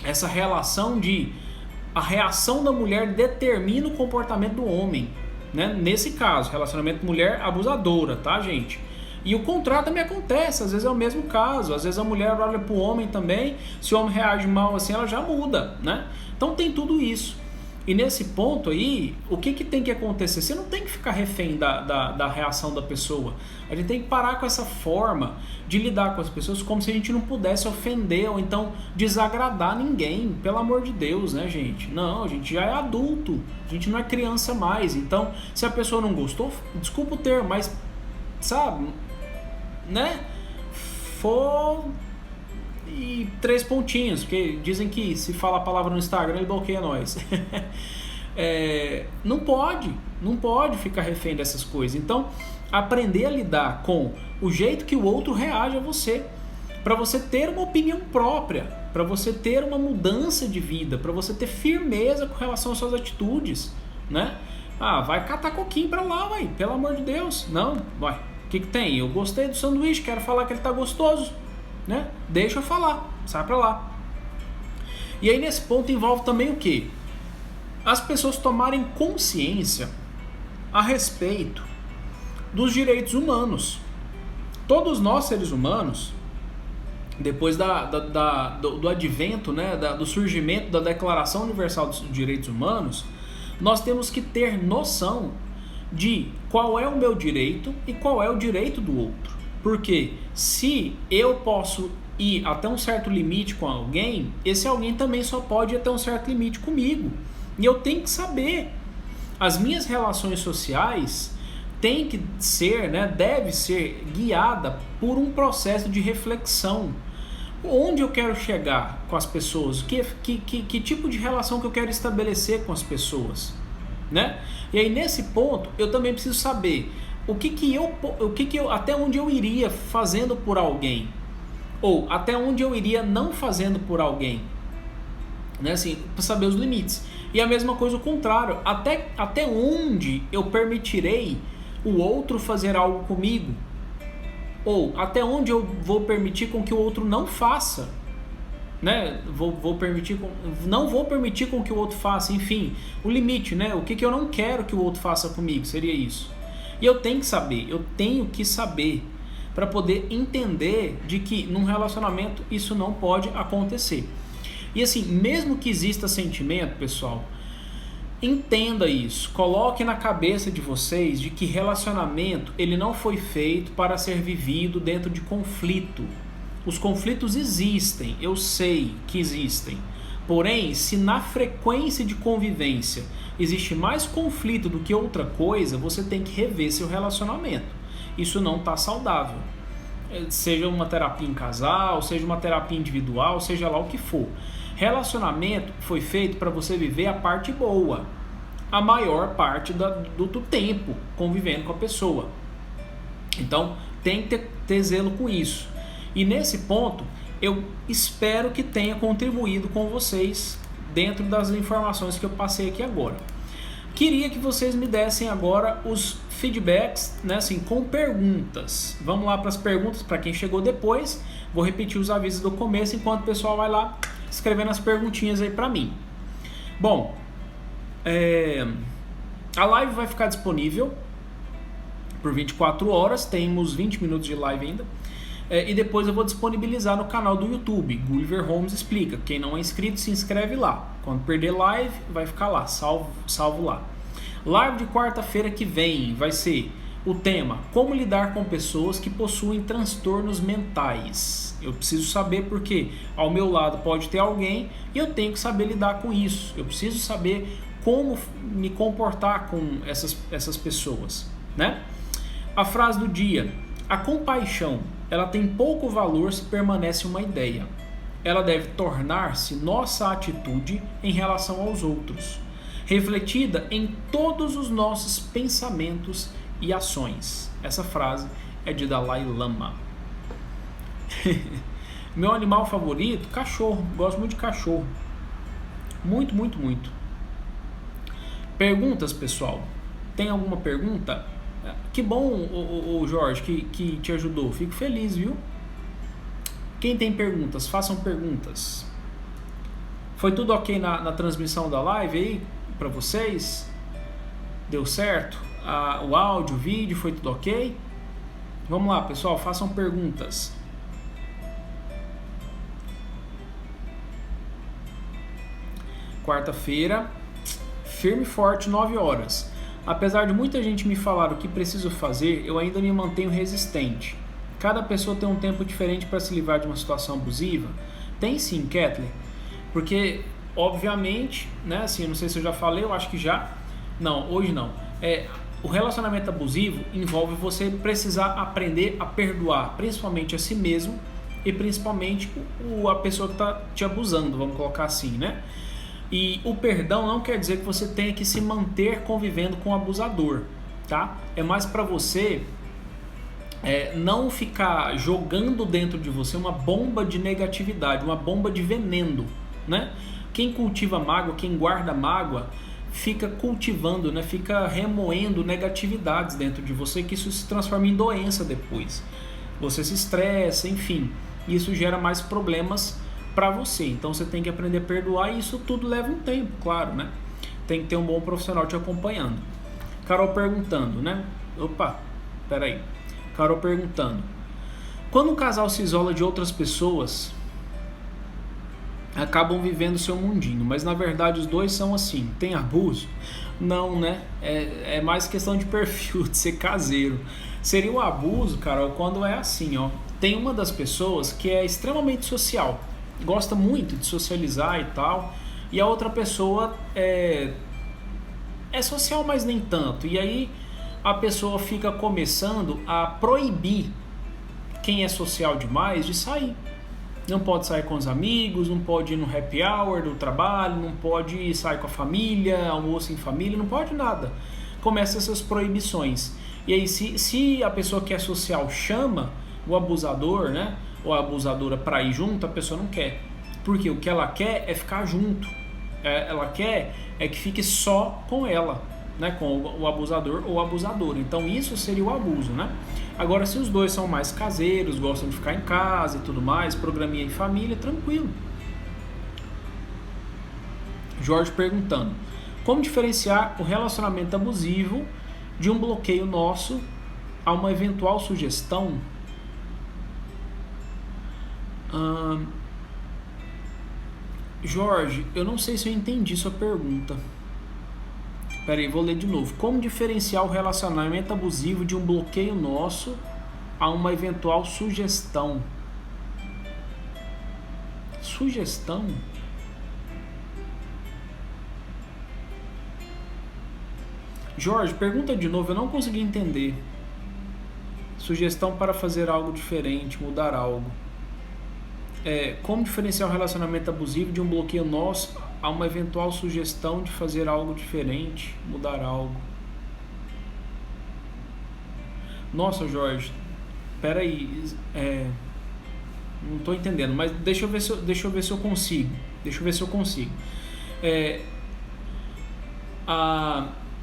essa relação a reação da mulher determina o comportamento do homem, né? Nesse caso, relacionamento mulher abusadora, tá, gente? E o contrário também acontece, às vezes é o mesmo caso, às vezes a mulher olha pro homem também, se o homem reage mal assim, ela já muda, né? Então tem tudo isso. E nesse ponto aí, o que tem que acontecer? Você não tem que ficar refém da reação da pessoa. A gente tem que parar com essa forma de lidar com as pessoas como se a gente não pudesse ofender ou então desagradar ninguém. Pelo amor de Deus, né, gente? Não, a gente já é adulto, a gente não é criança mais. Então, se a pessoa não gostou, desculpa o termo, mas, sabe, né? E 3 pontinhos, porque dizem que se fala a palavra no Instagram ele bloqueia nós. Não pode ficar refém dessas coisas. Então, aprender a lidar com o jeito que o outro reage a você, para você ter uma opinião própria, para você ter uma mudança de vida, para você ter firmeza com relação às suas atitudes, né? Vai catar coquinho pra lá, vai, pelo amor de Deus. Não, vai. O que tem? Eu gostei do sanduíche, quero falar que ele tá gostoso, né? Deixa eu falar, sai pra lá. E aí nesse ponto envolve também o quê? As pessoas tomarem consciência a respeito dos direitos humanos. Todos nós, seres humanos, depois do advento, né, do surgimento da Declaração Universal dos Direitos Humanos, nós temos que ter noção de qual é o meu direito e qual é o direito do outro. Porque se eu posso ir até um certo limite com alguém, esse alguém também só pode ir até um certo limite comigo. E eu tenho que saber. As minhas relações sociais têm que ser, né, deve ser guiada por um processo de reflexão. Onde eu quero chegar com as pessoas? Que tipo de relação que eu quero estabelecer com as pessoas, né? E aí nesse ponto eu também preciso saber até onde eu iria fazendo por alguém, ou até onde eu iria não fazendo por alguém, né? Assim, para saber os limites. E a mesma coisa o contrário, até onde eu permitirei o outro fazer algo comigo, ou até onde eu vou permitir com que o outro não faça, né? Não vou permitir com que o outro faça, enfim, o limite, né? O que eu não quero que o outro faça comigo, seria isso. E eu tenho que saber para poder entender de que num relacionamento isso não pode acontecer. E assim, mesmo que exista sentimento, pessoal, entenda isso, coloque na cabeça de vocês de que relacionamento ele não foi feito para ser vivido dentro de conflito. Os conflitos existem, eu sei que existem. Porém, se na frequência de convivência existe mais conflito do que outra coisa, você tem que rever seu relacionamento. Isso não está saudável. Seja uma terapia em casal, seja uma terapia individual, seja lá o que for. Relacionamento foi feito para você viver a parte boa, a maior parte do tempo convivendo com a pessoa. Então tem que ter zelo com isso. E nesse ponto eu espero que tenha contribuído com vocês dentro das informações que eu passei aqui agora. Queria que vocês me dessem agora os feedbacks, né, assim, com perguntas. Vamos lá para as perguntas para quem chegou depois. Vou repetir os avisos do começo enquanto o pessoal vai lá escrevendo as perguntinhas aí para mim. Bom, a live vai ficar disponível por 24 horas, temos 20 minutos de live ainda, e depois eu vou disponibilizar no canal do YouTube, Gulliver Holmes Explica. Quem não é inscrito, se inscreve lá. Quando perder live, vai ficar lá, salvo lá. Live de quarta-feira que vem vai ser o tema: como lidar com pessoas que possuem transtornos mentais. Eu preciso saber porque ao meu lado pode ter alguém e eu tenho que saber lidar com isso. Eu preciso saber como me comportar com essas pessoas, né? A frase do dia: a compaixão, ela tem pouco valor se permanece uma ideia. Ela deve tornar-se nossa atitude em relação aos outros, refletida em todos os nossos pensamentos e ações. Essa frase é de Dalai Lama. Meu animal favorito? Cachorro. Gosto muito de cachorro. Muito, muito, muito. Perguntas, pessoal? Tem alguma pergunta? Que bom, o Jorge, que te ajudou. Fico feliz, viu? Quem tem perguntas, façam perguntas. Foi tudo ok na transmissão da live aí para vocês? Deu certo? O áudio, o vídeo, foi tudo ok? Vamos lá, pessoal, façam perguntas. Quarta-feira, firme e forte, 9 horas. Apesar de muita gente me falar o que preciso fazer, eu ainda me mantenho resistente. Cada pessoa tem um tempo diferente para se livrar de uma situação abusiva? Tem sim, Kathleen. Porque, obviamente, né, assim, não sei se eu já falei, eu acho que já. Não, hoje não. O relacionamento abusivo envolve você precisar aprender a perdoar, principalmente a si mesmo e principalmente a pessoa que está te abusando, vamos colocar assim, né? E o perdão não quer dizer que você tenha que se manter convivendo com o abusador, tá? É mais para você não ficar jogando dentro de você uma bomba de negatividade, uma bomba de veneno, né? Quem cultiva mágoa, quem guarda mágoa, fica cultivando, né? Fica remoendo negatividades dentro de você, que isso se transforma em doença depois. Você se estressa, enfim, isso gera mais problemas para você. Então você tem que aprender a perdoar e isso tudo leva um tempo, claro, né? Tem que ter um bom profissional te acompanhando. Carol perguntando, né? Opa, peraí. Carol perguntando: quando um casal se isola de outras pessoas, acabam vivendo seu mundinho, mas na verdade os dois são assim. Tem abuso? Não, né? É mais questão de perfil, de ser caseiro. Seria o abuso, Carol, quando é assim, ó. Tem uma das pessoas que é extremamente social, gosta muito de socializar e tal, e a outra pessoa é social, mas nem tanto. E aí a pessoa fica começando a proibir quem é social demais de sair. Não pode sair com os amigos, não pode ir no happy hour do trabalho, não pode sair com a família, almoço em família, não pode nada. Começa essas proibições. E aí se a pessoa que é social chama o abusador, né, ou a abusadora para ir junto, a pessoa não quer. Porque o que ela quer é ficar junto. Ela quer que fique só com ela, né, com o abusador ou abusadora. Então isso seria o abuso, né? Agora, se os dois são mais caseiros, gostam de ficar em casa e tudo mais, programinha em família, tranquilo. Jorge perguntando: como diferenciar o relacionamento abusivo de um bloqueio nosso a uma eventual sugestão? Jorge, eu não sei se eu entendi sua pergunta. Peraí, vou ler de novo. Como diferenciar o relacionamento abusivo de um bloqueio nosso a uma eventual sugestão? Sugestão? Jorge, pergunta de novo, eu não consegui entender. Sugestão para fazer algo diferente, mudar algo. Como diferenciar o relacionamento abusivo de um bloqueio nosso a uma eventual sugestão de fazer algo diferente, mudar algo. Nossa, Jorge, peraí, não estou entendendo, mas deixa eu ver se eu consigo.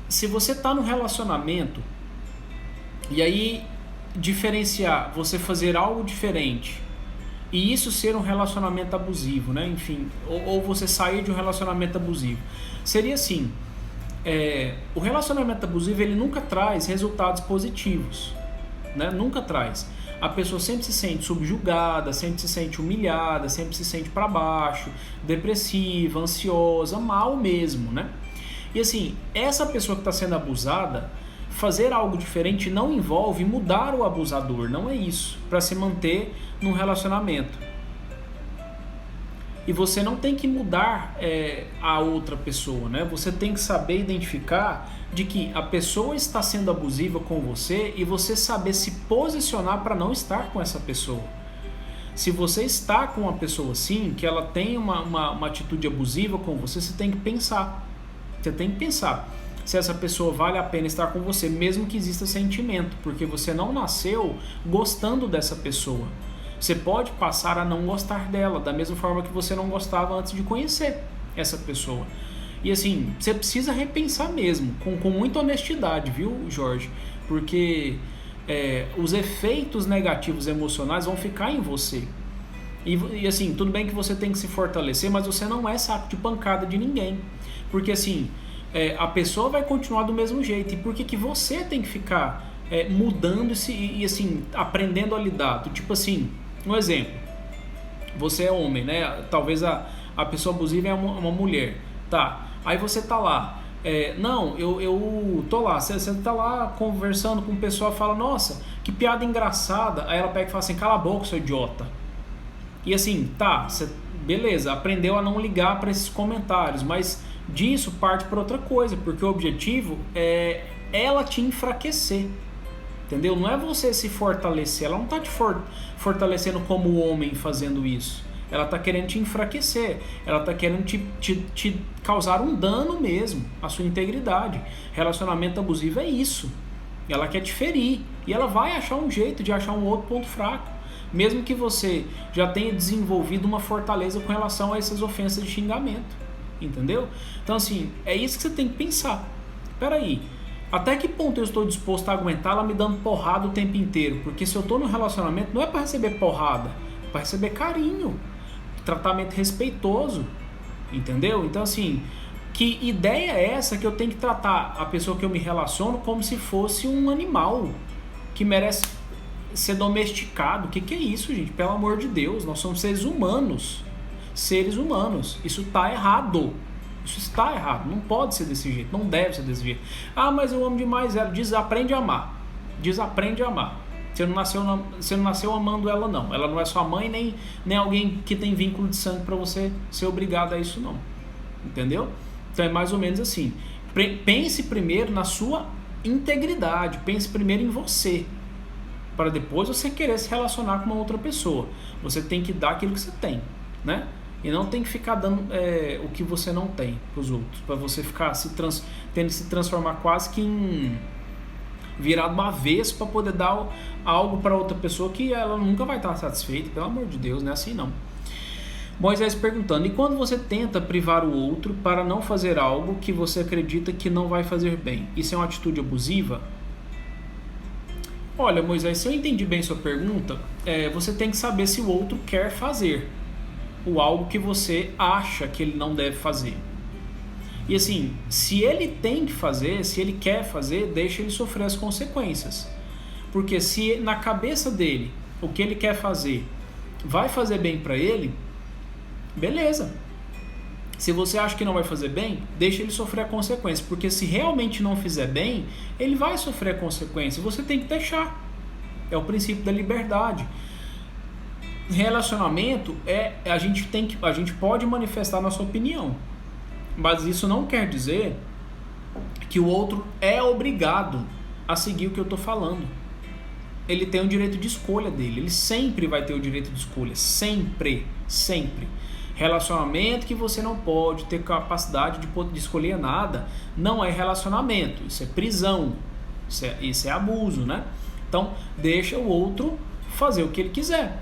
Se você está no relacionamento e aí diferenciar você fazer algo diferente e isso ser um relacionamento abusivo, né? Enfim, ou você sair de um relacionamento abusivo. Seria assim, o relacionamento abusivo ele nunca traz resultados positivos, né? Nunca traz. A pessoa sempre se sente subjugada, sempre se sente humilhada, sempre se sente para baixo, depressiva, ansiosa, mal mesmo, né? E assim, essa pessoa que está sendo abusada, fazer algo diferente não envolve mudar o abusador, não é isso, para se manter num relacionamento. E você não tem que mudar a outra pessoa, né? Você tem que saber identificar de que a pessoa está sendo abusiva com você e você saber se posicionar para não estar com essa pessoa. Se você está com uma pessoa assim, que ela tem uma atitude abusiva com você, você tem que pensar. Você tem que pensar se essa pessoa vale a pena estar com você, mesmo que exista sentimento, porque você não nasceu gostando dessa pessoa. Você pode passar a não gostar dela, da mesma forma que você não gostava antes de conhecer essa pessoa. E assim, você precisa repensar mesmo, com muita honestidade, viu, Jorge? Porque os efeitos negativos emocionais vão ficar em você. E assim, tudo bem que você tem que se fortalecer, mas você não é saco de pancada de ninguém. Porque assim, a pessoa vai continuar do mesmo jeito. E por que você tem que ficar mudando e assim, aprendendo a lidar. Tipo assim, um exemplo, você é homem, né? Talvez a pessoa abusiva é uma mulher, tá? Aí você tá lá, não, eu tô lá, você tá lá conversando com o pessoal e fala, nossa, que piada engraçada. Aí ela pega e fala assim, cala a boca, seu idiota. E assim, tá, você, beleza, aprendeu a não ligar para esses comentários, mas disso parte para outra coisa, porque o objetivo é ela te enfraquecer, entendeu? Não é você se fortalecer, ela não tá te fortalecendo como homem fazendo isso. Ela tá querendo te enfraquecer, ela tá querendo te causar um dano mesmo, à sua integridade. Relacionamento abusivo é isso. Ela quer te ferir e ela vai achar um jeito de achar um outro ponto fraco, mesmo que você já tenha desenvolvido uma fortaleza com relação a essas ofensas de xingamento, entendeu? Então assim, é isso que você tem que pensar. Peraí, até que ponto eu estou disposto a aguentar ela me dando porrada o tempo inteiro? Porque se eu estou no relacionamento, não é para receber porrada, é para receber carinho, tratamento respeitoso, entendeu? Então assim, que ideia é essa que eu tenho que tratar a pessoa que eu me relaciono como se fosse um animal que merece ser domesticado? O que é isso, gente? Pelo amor de Deus, nós somos seres humanos, isso tá errado. Isso está errado, não pode ser desse jeito, não deve ser desse jeito. Ah, mas eu amo demais ela. Desaprende a amar. Você não nasceu amando ela, não. Ela não é sua mãe, nem alguém que tem vínculo de sangue para você ser obrigado a isso, não. Entendeu? Então é mais ou menos assim. Pense primeiro na sua integridade, pense primeiro em você, para depois você querer se relacionar com uma outra pessoa. Você tem que dar aquilo que você tem, né? E não tem que ficar dando o que você não tem para os outros, para você ficar tendo que se transformar quase que em virado uma vez para poder dar algo para outra pessoa que ela nunca vai estar satisfeita. Pelo amor de Deus, não é assim não. Moisés perguntando, e quando você tenta privar o outro para não fazer algo que você acredita que não vai fazer bem, isso é uma atitude abusiva? Olha, Moisés, se eu entendi bem sua pergunta, você tem que saber se o outro quer fazer o algo que você acha que ele não deve fazer. E assim, se ele tem que fazer, se ele quer fazer, deixa ele sofrer as consequências. Porque se na cabeça dele o que ele quer fazer vai fazer bem para ele, beleza. Se você acha que não vai fazer bem, deixa ele sofrer a consequência. Porque se realmente não fizer bem, ele vai sofrer a consequência. Você tem que deixar. É o princípio da liberdade. Relacionamento a gente pode manifestar nossa opinião, mas isso não quer dizer que o outro é obrigado a seguir o que eu estou falando. Ele tem o direito de escolha dele, ele sempre vai ter o direito de escolha, sempre. Relacionamento que você não pode ter capacidade de escolher nada, não é relacionamento, isso é prisão, isso é abuso, né? Então deixa o outro fazer o que ele quiser.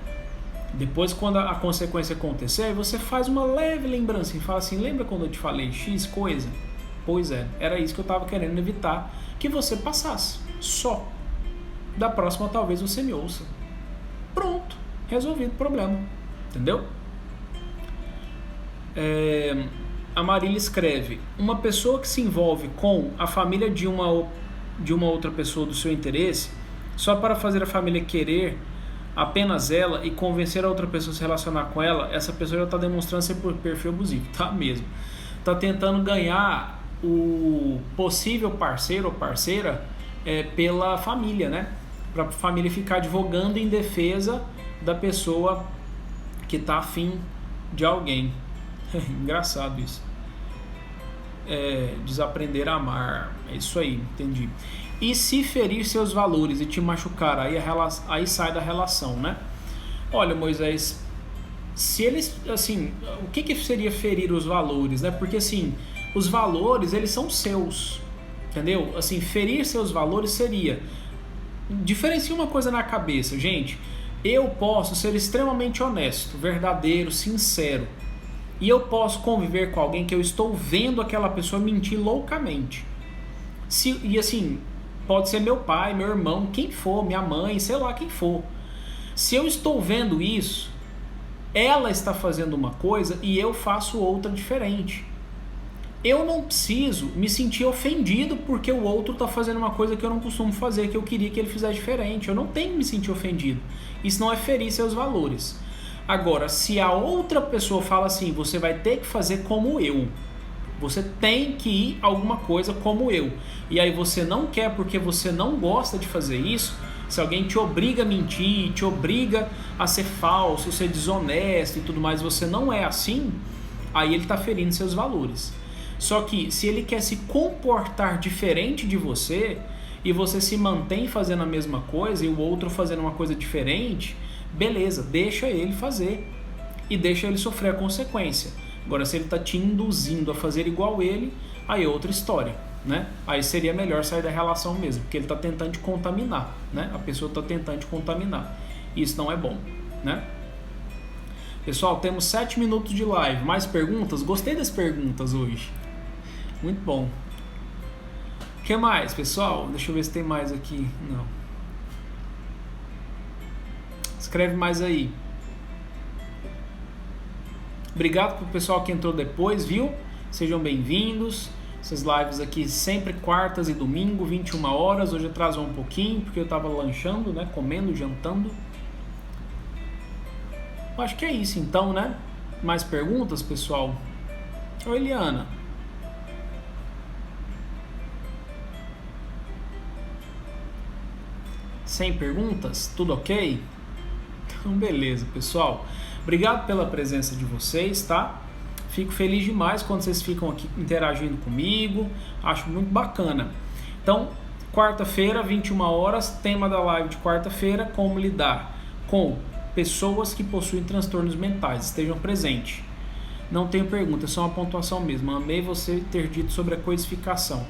Depois, quando a consequência acontecer, você faz uma leve lembrança e fala assim, lembra quando eu te falei X coisa? Pois é, era isso que eu estava querendo evitar que você passasse. Só. Da próxima, talvez você me ouça. Pronto, resolvido o problema. Entendeu? A Marília escreve, uma pessoa que se envolve com a família de uma outra pessoa do seu interesse, só para fazer a família querer apenas ela e convencer a outra pessoa a se relacionar com ela, essa pessoa já está demonstrando ser por perfil abusivo, tá mesmo. Está tentando ganhar o possível parceiro ou parceira pela família, né? Para a família ficar advogando em defesa da pessoa que está afim de alguém. Engraçado isso. Desaprender a amar. É isso aí, entendi. E se ferir seus valores e te machucar, aí sai da relação, né? Olha, Moisés, se eles, assim, o que seria ferir os valores, né? Porque, assim, os valores, eles são seus, entendeu? Assim, ferir seus valores seria... Diferencia uma coisa na cabeça, gente. Eu posso ser extremamente honesto, verdadeiro, sincero. E eu posso conviver com alguém que eu estou vendo aquela pessoa mentir loucamente. E assim... Pode ser meu pai, meu irmão, quem for, minha mãe, sei lá quem for. Se eu estou vendo isso, ela está fazendo uma coisa e eu faço outra diferente. eu não preciso me sentir ofendido porque o outro está fazendo uma coisa que eu não costumo fazer, que eu queria que ele fizesse diferente. Eu não tenho que me sentir ofendido. Isso não é ferir seus valores. Agora, se a outra pessoa fala assim, você vai ter que fazer como eu. Você tem que ir alguma coisa como eu. E aí você não quer porque você não gosta de fazer isso. Se alguém te obriga a mentir, te obriga a ser falso, ser desonesto e tudo mais, você não é assim, aí ele está ferindo seus valores. Só que se ele quer se comportar diferente de você e você se mantém fazendo a mesma coisa e o outro fazendo uma coisa diferente, beleza, deixa ele fazer e deixa ele sofrer a consequência. Agora, se ele está te induzindo a fazer igual ele, aí é outra história, né? Aí seria melhor sair da relação mesmo, porque ele está tentando te contaminar, né? A pessoa está tentando te contaminar. Isso não é bom, né? Pessoal, temos 7 minutos de live. Mais perguntas? Gostei das perguntas hoje. Muito bom. O que mais, pessoal? Deixa eu ver se tem mais aqui. Não. Escreve mais aí. Obrigado pro pessoal que entrou depois, viu? Sejam bem-vindos. Essas lives aqui sempre quartas e domingo, 21 horas. Hoje atrasou um pouquinho, porque eu tava lanchando, né? Comendo, jantando. Acho que é isso então, né? Mais perguntas, pessoal? Oi, Eliana. Sem perguntas? Tudo ok? Então, beleza, pessoal. Obrigado pela presença de vocês, tá? Fico feliz demais quando vocês ficam aqui interagindo comigo. Acho muito bacana. Então, quarta-feira, 21 horas, tema da live de quarta-feira, como lidar com pessoas que possuem transtornos mentais. Estejam presentes. Não tenho pergunta, é só uma pontuação mesmo. Amei você ter dito sobre a codificação.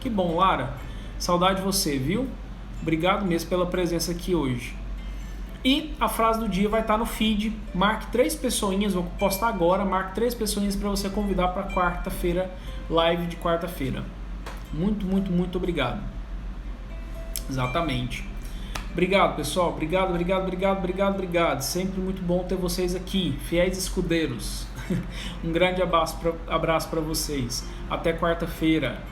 Que bom, Lara. Saudade de você, viu? Obrigado mesmo pela presença aqui hoje. E a frase do dia vai estar no feed. Marque 3 pessoinhas, vou postar agora. Marque 3 pessoinhas para você convidar para quarta-feira, live de quarta-feira. Muito obrigado. Exatamente. Obrigado, pessoal. Obrigado. Sempre muito bom ter vocês aqui, fiéis escudeiros. Um grande abraço para vocês. Até quarta-feira.